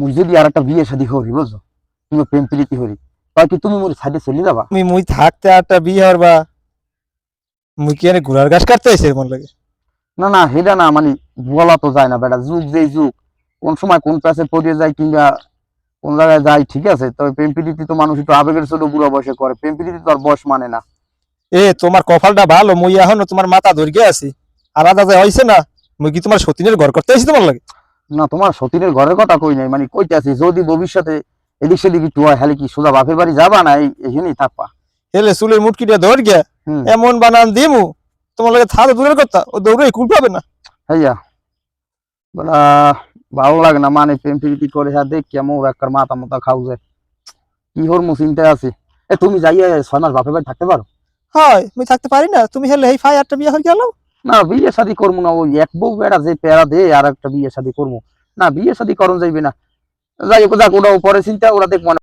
মুই যদি আর একটা বিয়ে শাদী করি বুঝছো, তুমি প্রেম প্রীতি করি, তাই কি তুমি মোর সাইডে চলে যাবা? মুই থাকতে একটা বিয়ে হরবা মুই কি এনে ঘোড়ার ঘাস কাটতে আইছি মন লাগে। না না সেটা না, মানে বলা তো যায় না বেটা, যুগ যেই যুগ, কোন সময় কোন প্যাসে পড়িয়ে যায় কিংবা কোন জায়গায় যায়, ঠিক আছে? তবে প্রেম প্রীতি তো মানুষ একটু আবেগের ছোট বুড়া বয়সে করে, প্রেম প্রীতি তো আর বয়স মানে না। তোমার কপালটা ভালো, মুই এখনো তোমার মাথা ধরিয়ে আছি। আলাদা যে হইছে না, মুই কি তোমার সতীনের ঘর করতে আইছি তোমার লাগে? না তোমার সতীনের ঘরের কথা কই নাই, মানে কইতে আছি যদি ভবিষ্যতে এদিক সেদিক একটু হয়, হলে কি সোজা বাপের বাড়ি যাবা না এখানেই থাকবা? হেলে চুলের মুটকিটা ধরিয়া হুম। এমন বানান দিমু তোমার লাগে থাকা দূরের কথা, ও দৌড়ে কুল পাবে না। হইয়া বলা ভালো লাগে না, মানে প্রেম প্রীতি করে হ্যাঁ দেখ কেমন একটা মাথা মাথা খাও যায়, কি হর মু চিন্তায় আছি। তুমি যাইয়ে 6 মাস বাপের বাড়ি থাকতে পারো? হয় মুই থাকতে পারি না, তুমি হেলে এই ফাই একটা বিয়ে হয়ে গেল। না বিয়ে শাদী করবো না, ওই এক বউ বেড়া যে পেড়া দে আর একটা বিয়ে শাদী করবো না, বিয়ে শাদী করণ যাইবে না। যাই হোক, যাক ওটা পরে চিন্তা, ওরা দেখ